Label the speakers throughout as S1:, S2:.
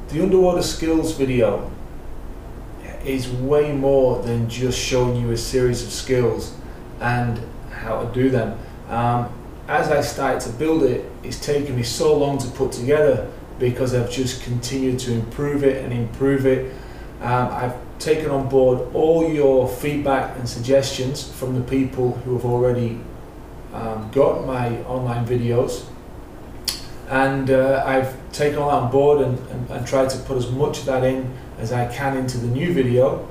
S1: The underwater skills video is way more than just showing you a series of skills and how to do them. As I started to build it, it's taken me so long to put together because I've just continued to improve it and improve it. I've taken on board all your feedback and suggestions from the people who have already got my online videos, and I've taken all that on board and tried to put as much of that in as I can into the new video.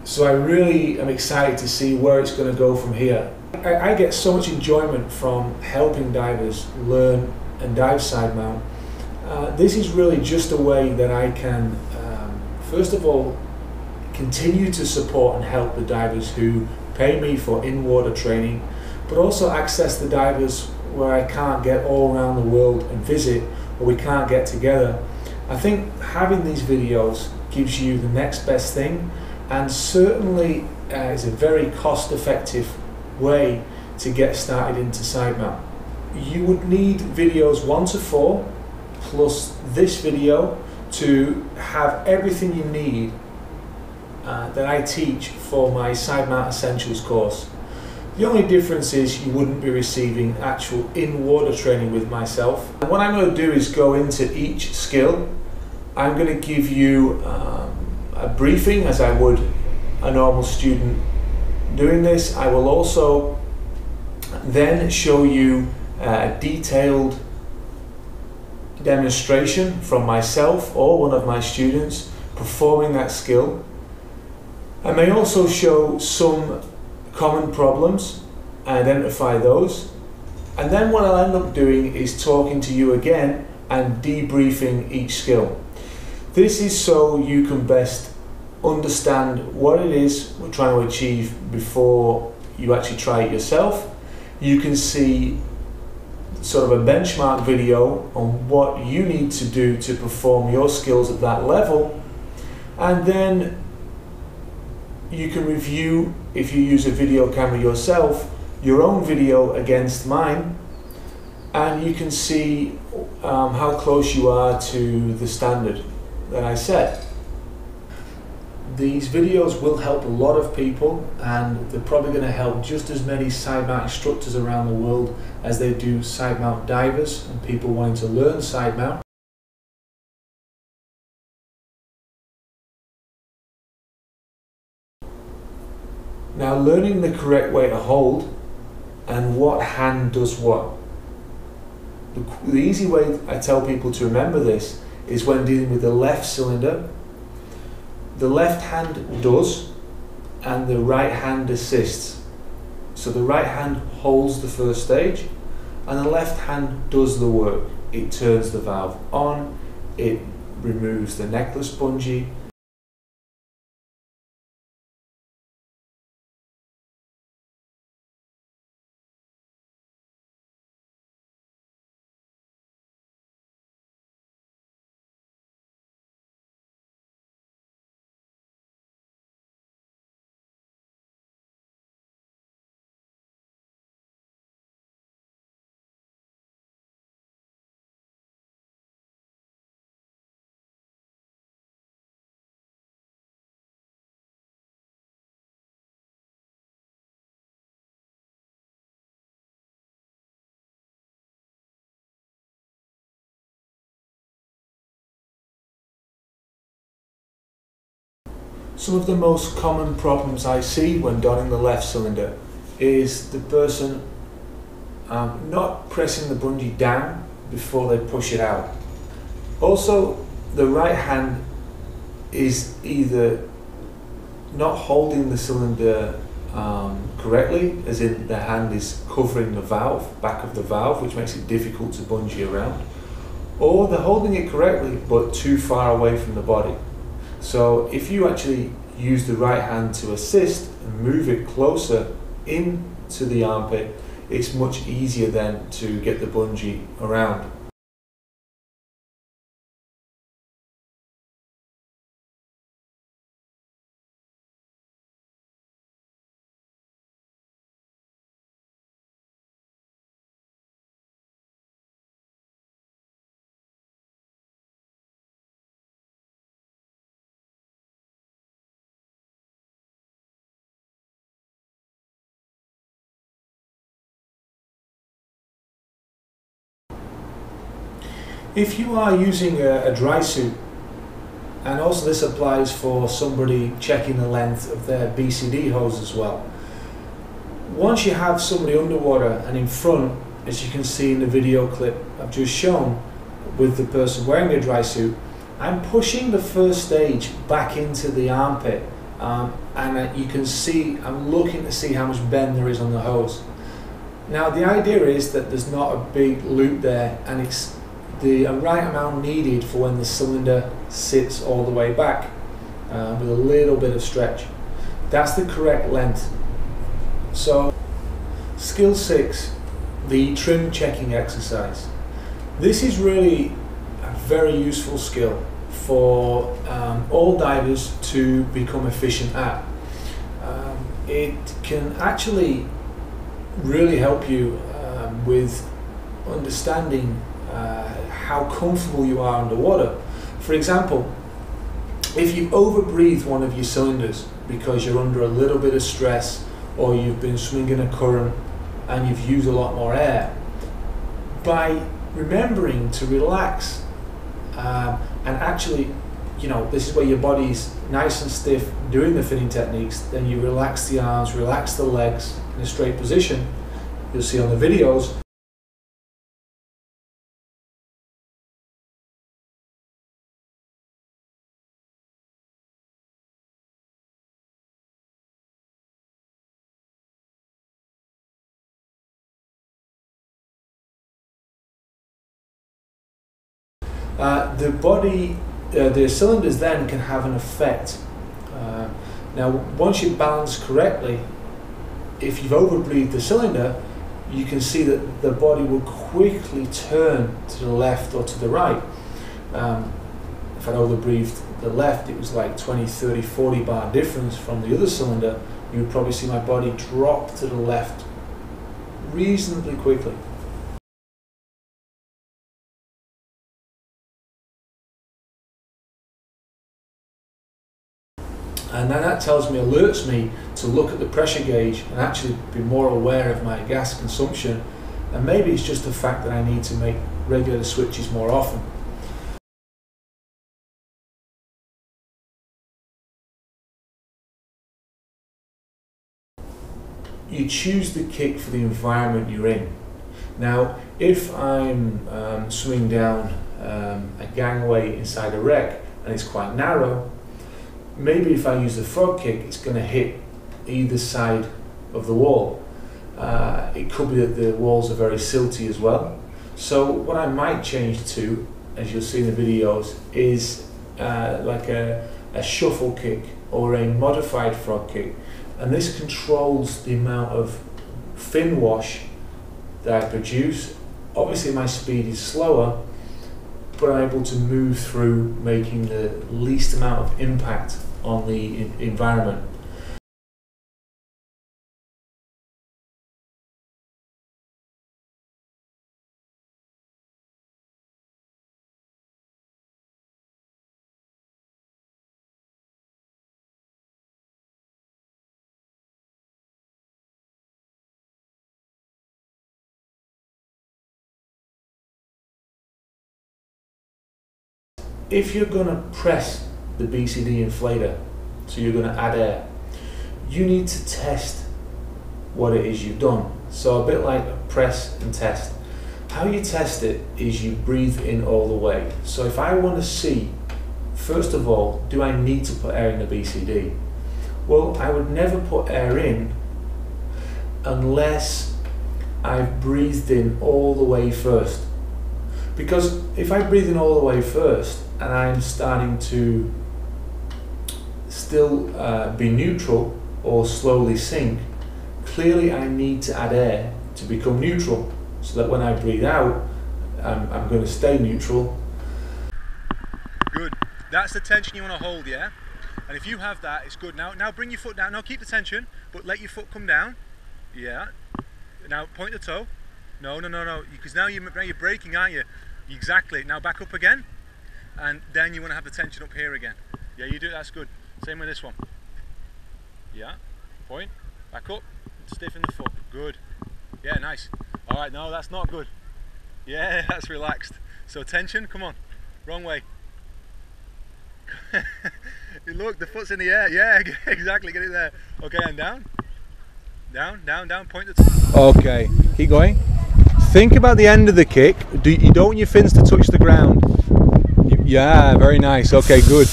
S1: So I really am excited to see where it's going to go from here. I get so much enjoyment from helping divers learn and dive side mount. This is really just a way that I can, first of all, continue to support and help the divers who pay me for in-water training, but also access the divers where I can't get all around the world and visit, or we can't get together. I think having these videos gives you the next best thing, and certainly is a very cost-effective way to get started into side mount. You would need videos 1 to 4 plus this video to have everything you need that I teach for my Sidemount Essentials course. The only difference is you wouldn't be receiving actual in-water training with myself. And what I'm going to do is go into each skill. I'm going to give you a briefing as I would a normal student doing this. I will also then show you a detailed demonstration from myself or one of my students performing that skill. I may also show some common problems, identify those, and then what I'll end up doing is talking to you again and debriefing each skill. This is so you can best understand what it is we're trying to achieve before you actually try it yourself. You can see sort of a benchmark video on what you need to do to perform your skills at that level, and then you can review, if you use a video camera yourself, your own video against mine, and you can see how close you are to the standard that I set. These videos will help a lot of people, and they're probably going to help just as many side mount instructors around the world as they do side mount divers and people wanting to learn side mount. Now, learning the correct way to hold and what hand does what. The easy way I tell people to remember this is when dealing with the left cylinder. The left hand does and the right hand assists. So the right hand holds the first stage and the left hand does the work. It turns the valve on, it removes the necklace bungee, Some of the most common problems I see when donning the left cylinder is the person not pressing the bungee down before they push it out. Also, the right hand is either not holding the cylinder correctly, as in the hand is covering the valve, back of the valve, which makes it difficult to bungee around, or they're holding it correctly but too far away from the body. So if you actually use the right hand to assist and move it closer into the armpit, it's much easier then to get the bungee around. If you are using a dry suit, and also this applies for somebody checking the length of their BCD hose as well, once you have somebody underwater and in front, as you can see in the video clip I've just shown with the person wearing a dry suit, I'm pushing the first stage back into the armpit, and you can see I'm looking to see how much bend there is on the hose. Now the idea is that there's not a big loop there, and it's the right amount needed for when the cylinder sits all the way back, with a little bit of stretch. That's the correct length. So skill 6, the trim checking exercise. This is really a very useful skill for all divers to become efficient at. It can actually really help you with understanding how comfortable you are underwater. For example, if you overbreathe one of your cylinders because you're under a little bit of stress, or you've been swinging a current and you've used a lot more air, by remembering to relax and actually, you know, this is where your body's nice and stiff doing the finning techniques, then you relax the arms, relax the legs in a straight position. You'll see on the videos. The cylinders then can have an effect. Now, once you balance correctly, if you've overbreathed the cylinder, you can see that the body will quickly turn to the left or to the right. If I overbreathed the left, it was like 20, 30, 40 bar difference from the other cylinder. You would probably see my body drop to the left reasonably quickly. And then that tells me, alerts me to look at the pressure gauge and actually be more aware of my gas consumption. And maybe it's just the fact that I need to make regular switches more often. You choose the kick for the environment you're in. Now, if I'm swimming down a gangway inside a wreck and it's quite narrow, maybe if I use the frog kick, it's going to hit either side of the wall. It could be that the walls are very silty as well. So what I might change to, as you'll see in the videos, is like a shuffle kick or a modified frog kick. And this controls the amount of fin wash that I produce. Obviously my speed is slower, but I'm able to move through, making the least amount of impact on the environment. If you're going to press the BCD inflator, so you're going to add air, you need to test what it is you've done. So a bit like press and test. How you test it is you breathe in all the way. So if I want to see, first of all, do I need to put air in the BCD? Well, I would never put air in unless I've breathed in all the way first. Because if I breathe in all the way first and I'm starting to still be neutral or slowly sink, clearly I need to add air to become neutral, so that when I breathe out, I'm going to stay neutral.
S2: Good. That's the tension you want to hold, yeah? And if you have that, it's good. Now bring your foot down. Now keep the tension, but let your foot come down. Yeah. Now point the toe. No, because now you're braking, aren't you? Exactly. Now back up again, and then you want to have the tension up here again. Yeah, you do. That's good. Same with this one. Yeah. Point. Back up. Stiffen the foot. Good. Yeah, nice. All right. No, that's not good. Yeah, that's relaxed. So tension, come on, wrong way. Look, the foot's in the air. Yeah, exactly, get it there. Okay, and down. Down, down, down, point the toe. Okay, keep going. Think about the end of the kick. You don't want your fins to touch the ground. Yeah, very nice. Okay, good.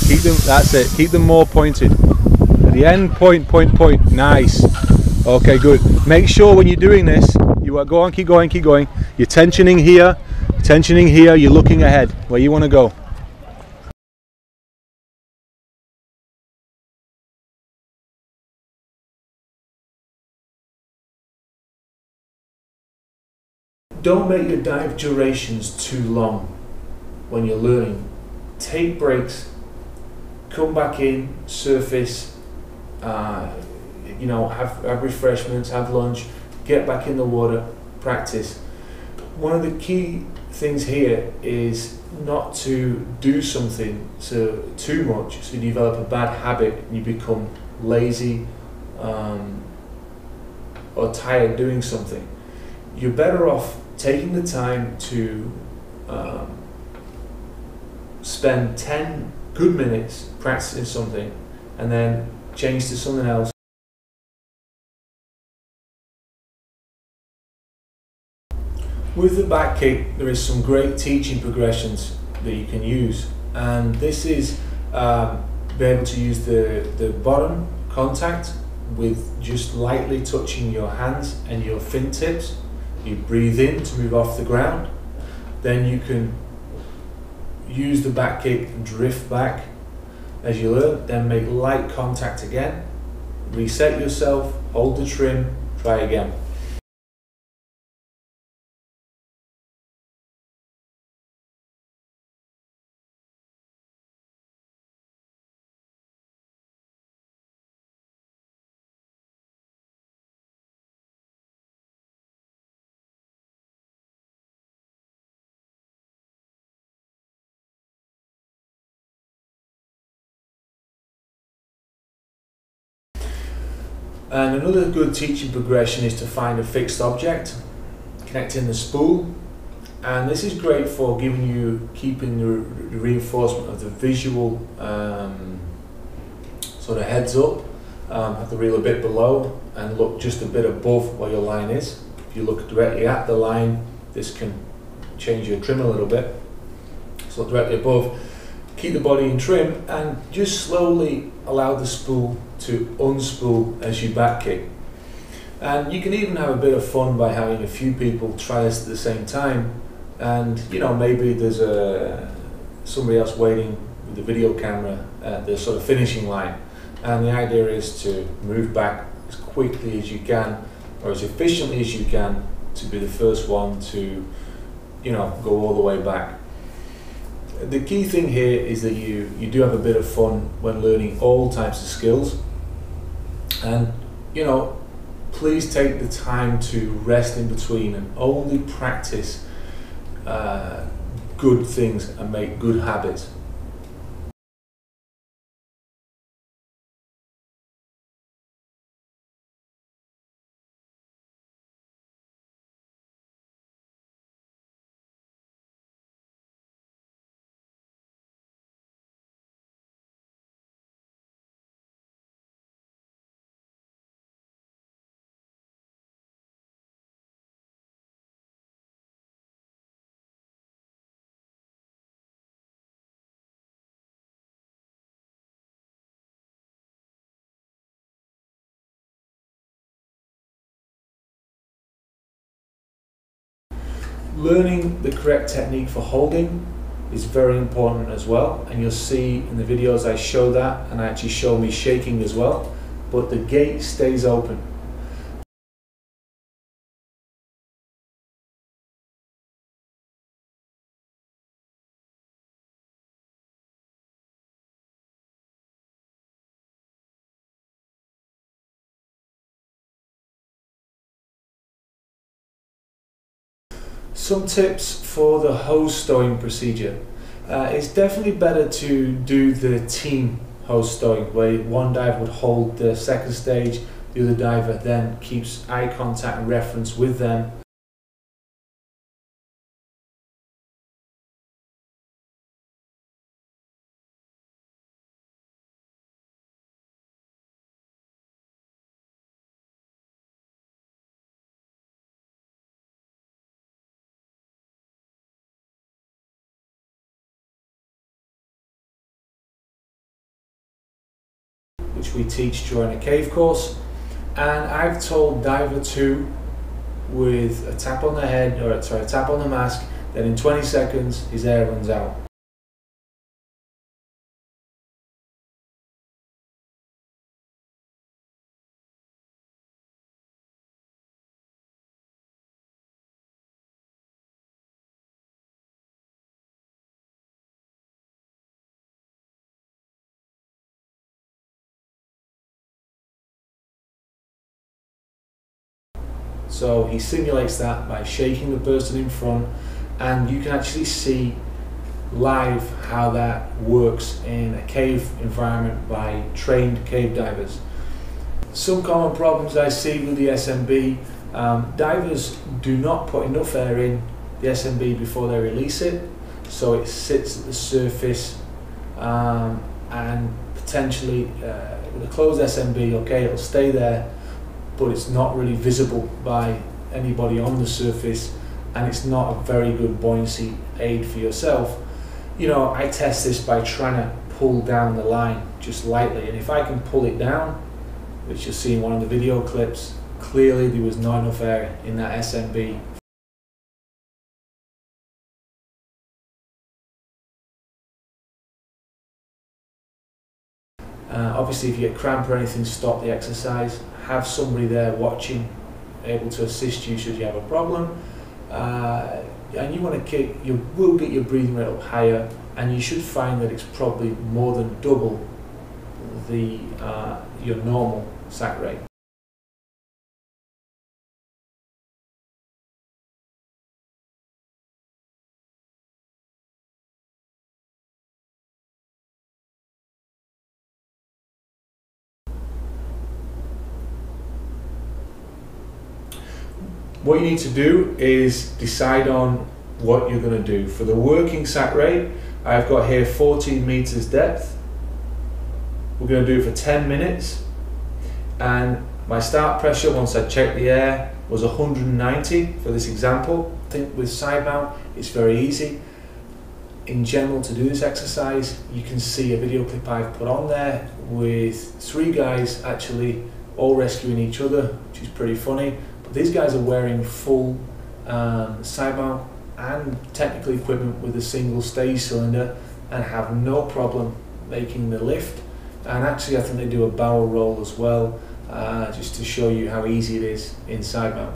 S2: Keep them, that's it. Keep them more pointed. At the end, point, point, point. Nice. Okay, good. Make sure when you're doing this, you are, go on, keep going, keep going. You're tensioning here, you're looking ahead, where you want to go.
S1: Don't make your dive durations too long when you're learning. Take breaks, come back in, surface, you know, have refreshments, have lunch, get back in the water, practice. One of the key things here is not to do something too much so you develop a bad habit and you become lazy or tired doing something. You're better off taking the time to spend 10 good minutes practicing something and then change to something else. With the back kick, there is some great teaching progressions that you can use, and this is be able to use the bottom contact with just lightly touching your hands and your fin tips. You breathe in to move off the ground, then you can use the back kick and drift back as you learn, then make light contact again, reset yourself, hold the trim, try again. And another good teaching progression is to find a fixed object, connecting the spool, and this is great for keeping the reinforcement of the visual sort of heads up. Have the reel a bit below and look just a bit above where your line is. If you look directly at the line, this can change your trim a little bit. So look directly above, keep the body in trim and just slowly allow the spool to unspool as you back kick. And you can even have a bit of fun by having a few people try this at the same time, and you know, maybe there's somebody else waiting with the video camera at the sort of finishing line, and the idea is to move back as quickly as you can or as efficiently as you can to be the first one to, you know, go all the way back. The key thing here is that you do have a bit of fun when learning all types of skills, and you know, please take the time to rest in between and only practice good things and make good habits. Learning the correct technique for holding is very important as well, and you'll see in the videos I show that, and I actually show me shaking as well, but the gate stays open. Some tips for the hose stowing procedure. It's definitely better to do the team hose stowing, where one diver would hold the second stage, the other diver then keeps eye contact and reference with them. which we teach during a cave course. And I've told diver 2 with a tap on the head, or sorry, a tap on the mask, that in 20 seconds his air runs out. So he simulates that by shaking the person in front, and you can actually see live how that works in a cave environment by trained cave divers. Some common problems I see with the SMB, divers do not put enough air in the SMB before they release it, so it sits at the surface, and potentially with a closed SMB, okay, it'll stay there, but it's not really visible by anybody on the surface, and it's not a very good buoyancy aid for yourself. You know, I test this by trying to pull down the line just lightly, and if I can pull it down, which you'll see in one of the video clips, clearly there was not enough air in that SMB. Obviously, if you get cramp or anything, stop the exercise. Have somebody there watching, able to assist you should you have a problem. And you want to you will get your breathing rate up higher, and you should find that it's probably more than double the your normal sac rate. What you need to do is decide on what you're going to do. For the working sac rate, I've got here 14 meters depth. We're going to do it for 10 minutes, and my start pressure once I checked the air was 190 for this example. I think with Sidemount it's very easy in general to do this exercise. You can see a video clip I've put on there with 3 guys actually all rescuing each other, which is pretty funny. But these guys are wearing full Sidemount and technical equipment with a single stage cylinder and have no problem making the lift. And actually I think they do a barrel roll as well, just to show you how easy it is in Sidemount.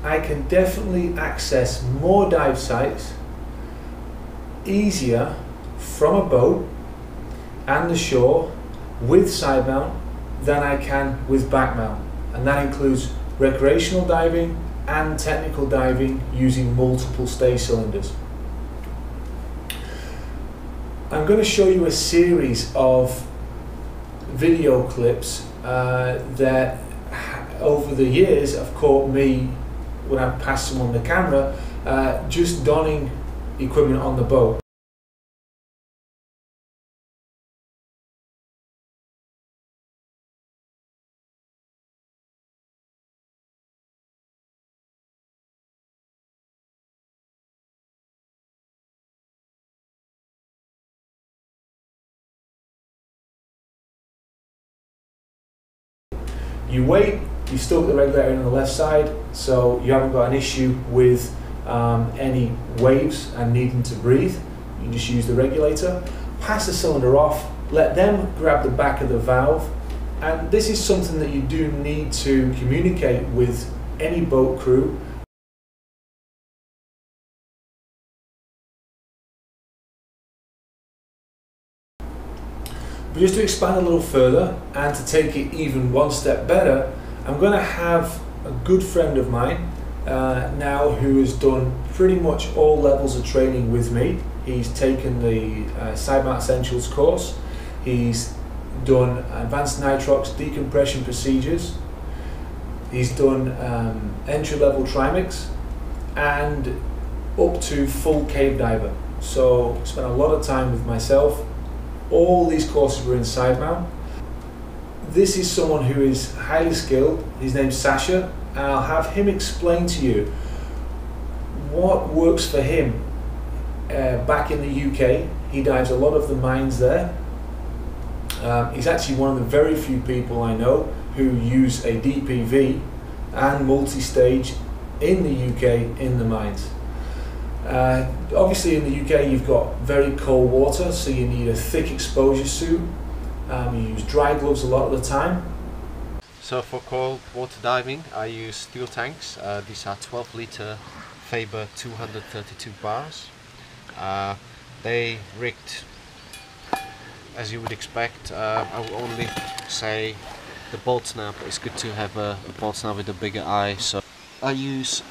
S1: I can definitely access more dive sites easier from a boat and the shore with Sidemount than I can with back mount, and that includes recreational diving and technical diving using multiple stage cylinders. I'm going to show you a series of video clips that over the years have caught me when I pass someone the camera, just donning equipment on the boat. You wait, you still got the regulator in on the left side, so you haven't got an issue with any waves and needing to breathe. You just use the regulator, pass the cylinder off, let them grab the back of the valve, and this is something that you do need to communicate with any boat crew. But just to expand a little further and to take it even one step better, I'm going to have a good friend of mine now who has done pretty much all levels of training with me. He's taken the Sidemount Essentials course, he's done advanced nitrox decompression procedures, he's done entry-level trimix, and up to full cave diver. So spent a lot of time with myself. All these courses were in Sidemount. this is someone who is highly skilled. His name's Sasha, and I'll have him explain to you what works for him back in the UK. He dives a lot of the mines there. He's actually one of the very few people I know who use a DPV and multi-stage in the UK in the mines. Obviously in the UK you've got very cold water, so you need a thick exposure suit. You use dry gloves a lot of the time.
S3: So for cold water diving I use steel tanks. These are 12 litre Faber 232 bars. They rigged as you would expect. I would only say the bolt snap. It's good to have a bolt snap with a bigger eye. So I use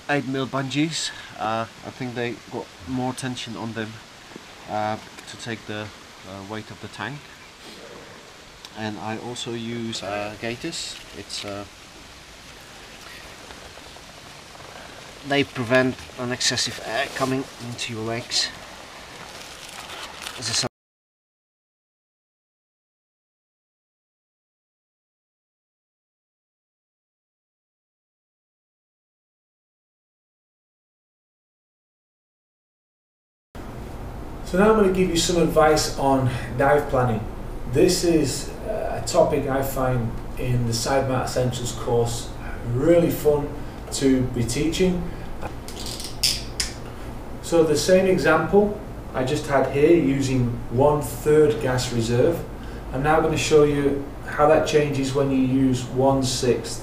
S3: 8mm bungees. I think they got more tension on them to take the weight of the tank. And I also use gaiters. They prevent an excessive air coming into your legs.
S1: So now I'm going to give you some advice on dive planning. This is a topic I find in the Sidemount Essentials course really fun to be teaching. So the same example I just had here using 1/3 gas reserve. I'm now going to show you how that changes when you use 1/6.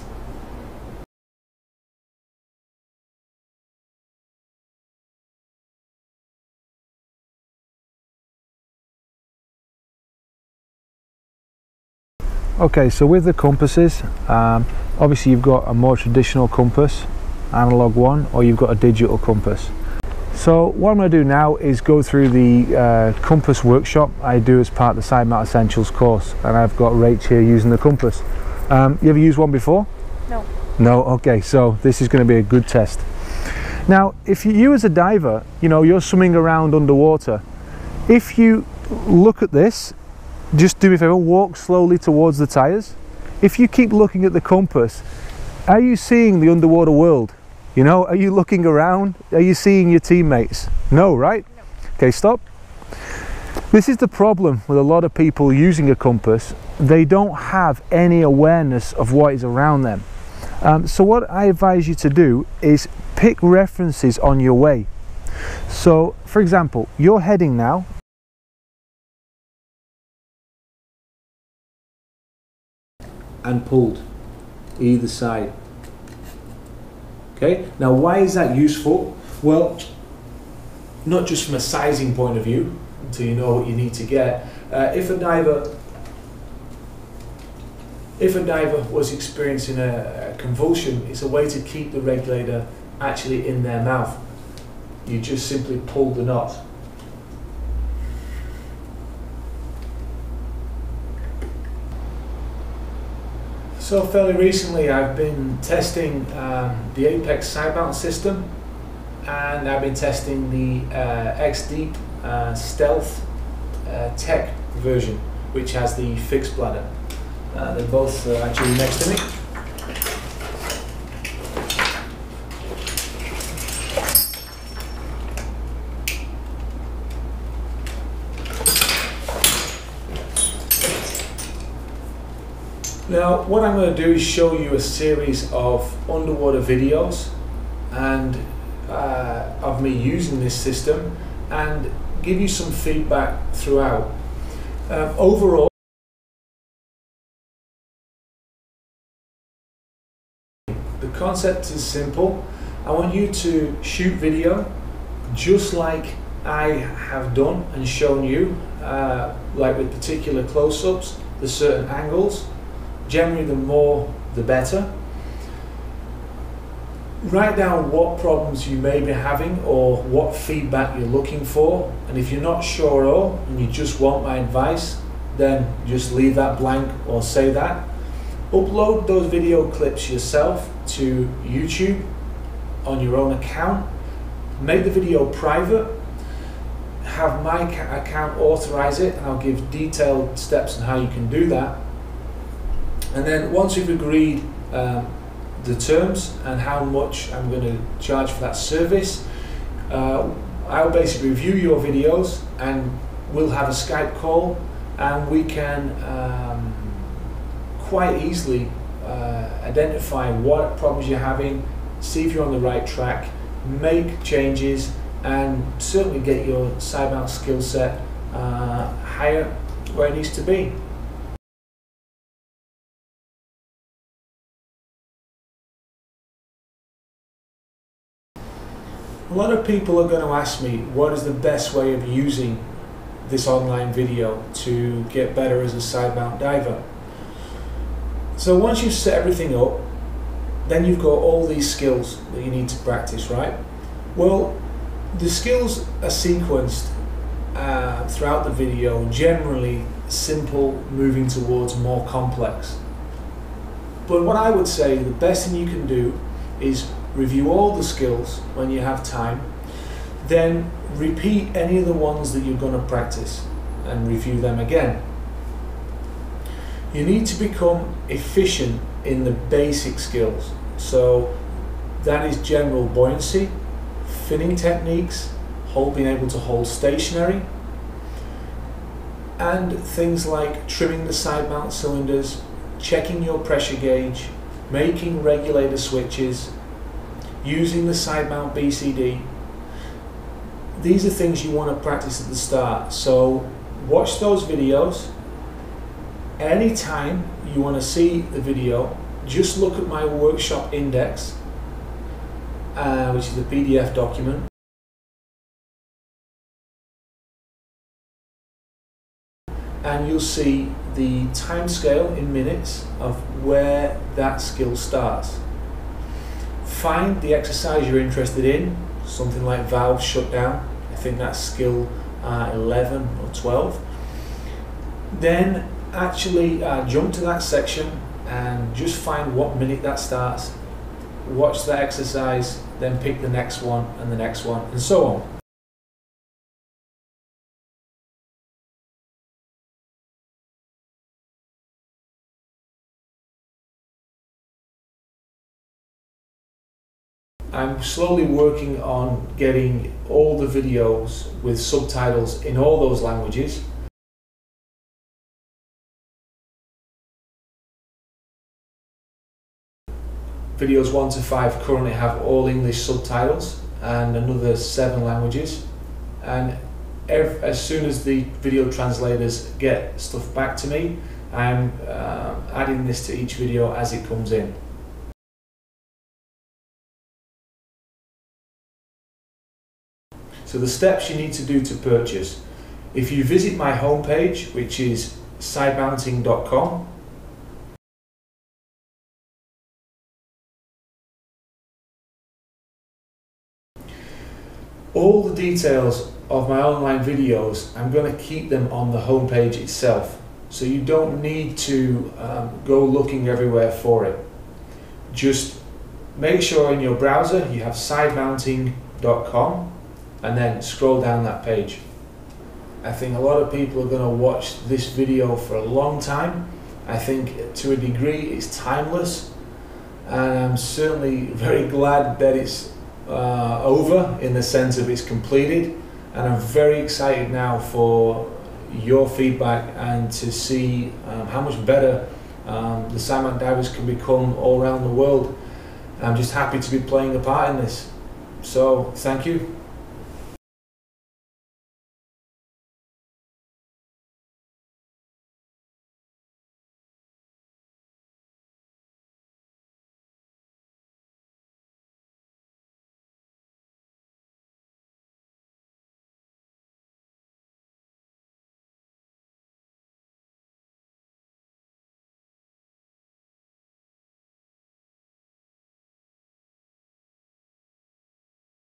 S1: Okay, so with the compasses, obviously you've got a more traditional compass, analog one, or you've got a digital compass. So what I'm going to do now is go through the compass workshop I do as part of the Sidemount Essentials course, and I've got Rach here using the compass. You ever used one before?
S4: No.
S1: No? Okay, so this is going to be a good test. Now, if you as a diver, you know, you're swimming around underwater, if you look at this, just do me a favour, walk slowly towards the tyres. If you keep looking at the compass, are you seeing the underwater world? You know, are you looking around? Are you seeing your teammates? No, right? No. Okay, stop. This is the problem with a lot of people using a compass. They don't have any awareness of what is around them. So what I advise you to do is pick references on your way. So, for example, you're heading now and pulled either side. Okay, now why is that useful? Well, not just from a sizing point of view, until you know what you need to get. If a diver was experiencing a convulsion, it's a way to keep the regulator actually in their mouth. You just simply pull the knot. So fairly recently I've been testing the Apex Sidemount system, and I've been testing the X-Deep Stealth Tech version, which has the fixed bladder. They're both actually next to me. Now what I'm going to do is show you a series of underwater videos and of me using this system, and give you some feedback throughout. Overall, the concept is simple. I want you to shoot video just like I have done and shown you, like with particular close-ups, the certain angles. Generally, the more the better. Write down what problems you may be having or what feedback you're looking for, and if you're not sure at all and you just want my advice, then just leave that blank or say that. Upload those video clips yourself to YouTube on your own account. Make the video private. Have my account authorize it, and I'll give detailed steps on how you can do that. And then once we've agreed the terms and how much I'm going to charge for that service, I'll basically review your videos and we'll have a Skype call, and we can quite easily identify what problems you're having, see if you're on the right track, make changes, and certainly get your side mount skill set higher where it needs to be. A lot of people are going to ask me what is the best way of using this online video to get better as a side mount diver. So once you've set everything up, then you've got all these skills that you need to practice, right? Well, the skills are sequenced throughout the video, generally simple, moving towards more complex. But what I would say the best thing you can do is review all the skills when you have time, then repeat any of the ones that you're going to practice and review them again. You need to become efficient in the basic skills. So that is general buoyancy, finning techniques, being able to hold stationary, and things like trimming the side mount cylinders, checking your pressure gauge, making regulator switches, using the side mount BCD. These are things you want to practice at the start. So watch those videos. Anytime you want to see the video, just look at my workshop index, which is the PDF document. And you'll see the time scale in minutes of where that skill starts. Find the exercise you're interested in, something like valve shutdown. I think that's skill 11 or 12. Then actually jump to that section and just find what minute that starts. Watch that exercise, then pick the next one and the next one, and so on. I'm slowly working on getting all the videos with subtitles in all those languages. Videos 1 to 5 currently have all English subtitles and another 7 languages. And as soon as the video translators get stuff back to me, I'm adding this to each video as it comes in. So the steps you need to do to purchase. If you visit my homepage, which is sidemounting.com, all the details of my online videos, I'm going to keep them on the homepage itself. So you don't need to go looking everywhere for it. Just make sure in your browser you have sidemounting.com and then scroll down that page. I think a lot of people are going to watch this video for a long time. I think to a degree it's timeless, and I'm certainly very glad that it's over in the sense of it's completed, and I'm very excited now for your feedback and to see how much better the side mount divers can become all around the world. I'm just happy to be playing a part in this. So thank you.